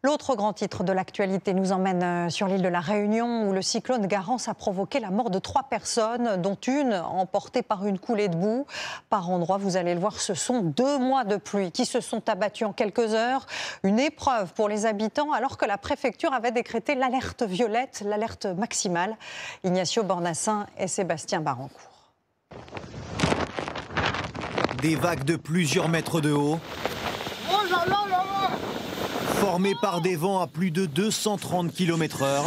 L'autre grand titre de l'actualité nous emmène sur l'île de la Réunion où le cyclone Garance a provoqué la mort de 3 personnes, dont une emportée par une coulée de boue. Par endroits, vous allez le voir, ce sont 2 mois de pluie qui se sont abattus en quelques heures. Une épreuve pour les habitants alors que la préfecture avait décrété l'alerte violette, l'alerte maximale. Ignacio Bornassin et Sébastien Barancourt. Des vagues de plusieurs mètres de haut, formées par des vents à plus de 230 km/h,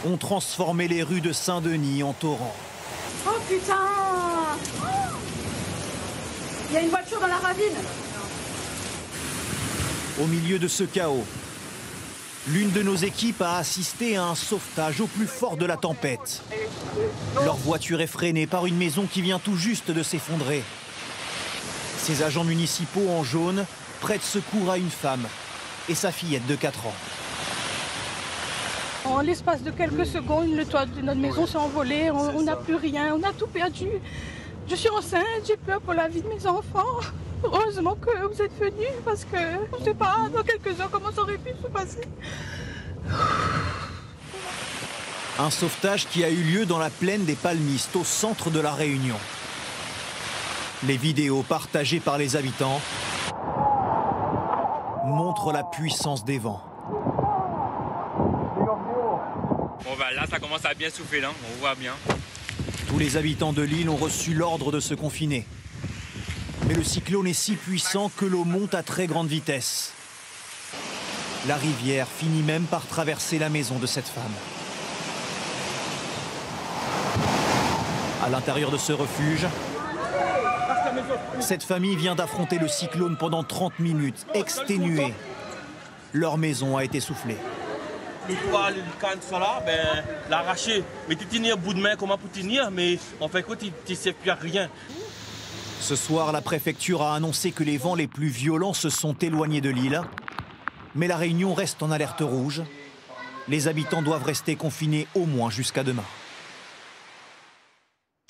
ont transformé les rues de Saint-Denis en torrent. Oh putain! Il y a une voiture dans la ravine! Au milieu de ce chaos, l'une de nos équipes a assisté à un sauvetage au plus fort de la tempête. Leur voiture est freinée par une maison qui vient tout juste de s'effondrer. Ces agents municipaux en jaune prêtent secours à une femme et sa fillette de 4 ans. En l'espace de quelques secondes, le toit de notre maison s'est envolé, on n'a plus rien, on a tout perdu. Je suis enceinte, j'ai peur pour la vie de mes enfants. Heureusement que vous êtes venus parce que je ne sais pas dans quelques heures comment ça aurait pu se passer. Un sauvetage qui a eu lieu dans la plaine des Palmistes, au centre de la Réunion. Les vidéos partagées par les habitants montrent la puissance des vents. Bon bah là ça commence à bien souffler là, on voit bien. Tous les habitants de l'île ont reçu l'ordre de se confiner. Mais le cyclone est si puissant que l'eau monte à très grande vitesse. La rivière finit même par traverser la maison de cette femme. À l'intérieur de ce refuge, cette famille vient d'affronter le cyclone pendant 30 minutes, exténuée. Leur maison a été soufflée. Le toit, le canne, ça là, ben, l'arracher. Mais tu tenir bout de main, comment pour tenir, mais en fait, tu ne sais plus à rien. Ce soir, la préfecture a annoncé que les vents les plus violents se sont éloignés de l'île. Mais la Réunion reste en alerte rouge. Les habitants doivent rester confinés au moins jusqu'à demain.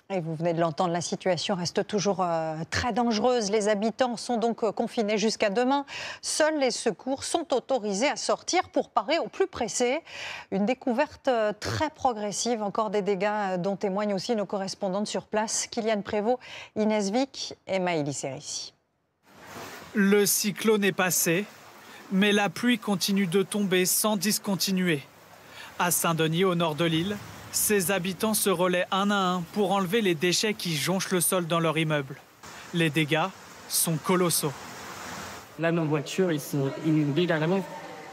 Et vous venez de l'entendre, la situation reste toujours très dangereuse. Les habitants sont donc confinés jusqu'à demain. Seuls les secours sont autorisés à sortir pour parer au plus pressé. Une découverte très progressive, encore des dégâts dont témoignent aussi nos correspondantes sur place, Kylian Prévost, Inès Vic et Maëlys Sérissi. Le cyclone est passé, mais la pluie continue de tomber sans discontinuer. À Saint-Denis, au nord de l'île, ces habitants se relaient un à un pour enlever les déchets qui jonchent le sol dans leur immeuble. Les dégâts sont colossaux. Là, nos voitures, ils sont inondées à la main,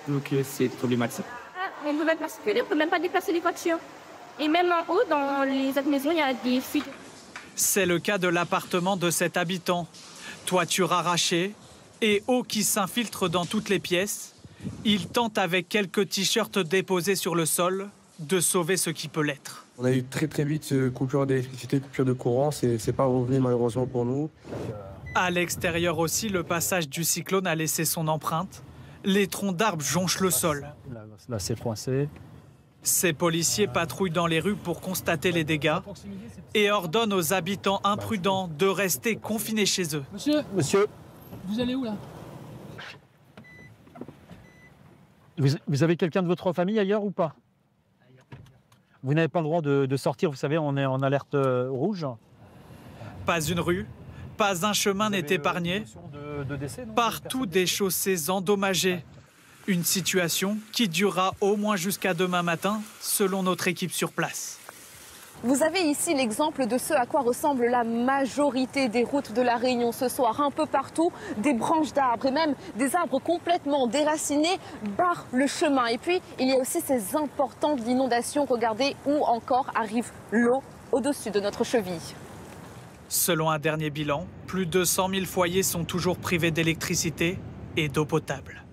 donc c'est problématique. On ne peut même pas déplacer les voitures. Et même en haut, dans les autres maisons, il y a des fuites. C'est le cas de l'appartement de cet habitant. Toiture arrachée et eau qui s'infiltre dans toutes les pièces. Il tente avec quelques t-shirts déposés sur le sol de sauver ce qui peut l'être. On a eu très vite coupure d'électricité, coupure de courant, c'est pas revenu malheureusement pour nous. À l'extérieur aussi, le passage du cyclone a laissé son empreinte. Les troncs d'arbres jonchent le sol. Là c'est coincé. Ces policiers patrouillent dans les rues pour constater les dégâts et ordonnent aux habitants imprudents de rester confinés chez eux. Monsieur, Vous allez où là? vous avez quelqu'un de votre famille ailleurs ou pas? Vous n'avez pas le droit de sortir, vous savez, on est en alerte rouge. Pas une rue, pas un chemin n'est épargné. Partout des chaussées endommagées. Une situation qui durera au moins jusqu'à demain matin, selon notre équipe sur place. Vous avez ici l'exemple de ce à quoi ressemble la majorité des routes de la Réunion ce soir. Un peu partout, des branches d'arbres et même des arbres complètement déracinés barrent le chemin. Et puis, il y a aussi ces importantes inondations. Regardez où encore arrive l'eau au-dessus de notre cheville. Selon un dernier bilan, plus de 100 000 foyers sont toujours privés d'électricité et d'eau potable.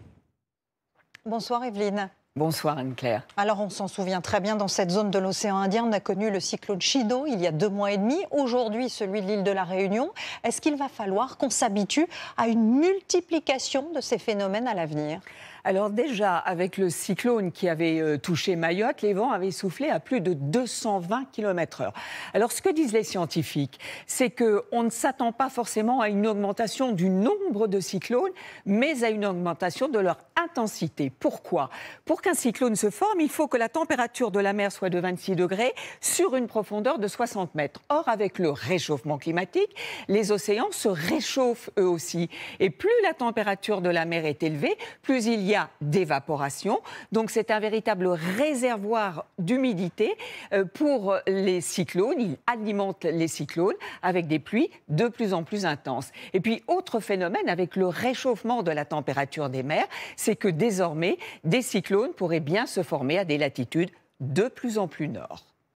Bonsoir Evelyne. Bonsoir Anne-Claire. Alors on s'en souvient très bien, dans cette zone de l'océan Indien, on a connu le cyclone Chido il y a 2 mois et demi. Aujourd'hui, celui de l'île de la Réunion. Est-ce qu'il va falloir qu'on s'habitue à une multiplication de ces phénomènes à l'avenir ? Alors déjà, avec le cyclone qui avait touché Mayotte, les vents avaient soufflé à plus de 220 km/h. Alors ce que disent les scientifiques, c'est qu'on ne s'attend pas forcément à une augmentation du nombre de cyclones, mais à une augmentation de leur intensité. Pourquoi ? Pour qu'un cyclone se forme, il faut que la température de la mer soit de 26 degrés sur une profondeur de 60 mètres. Or, avec le réchauffement climatique, les océans se réchauffent eux aussi. Et plus la température de la mer est élevée, plus il y a d'évaporation. Donc c'est un véritable réservoir d'humidité pour les cyclones. Il alimente les cyclones avec des pluies de plus en plus intenses. Et puis autre phénomène avec le réchauffement de la température des mers, c'est que désormais des cyclones pourraient bien se former à des latitudes de plus en plus nord.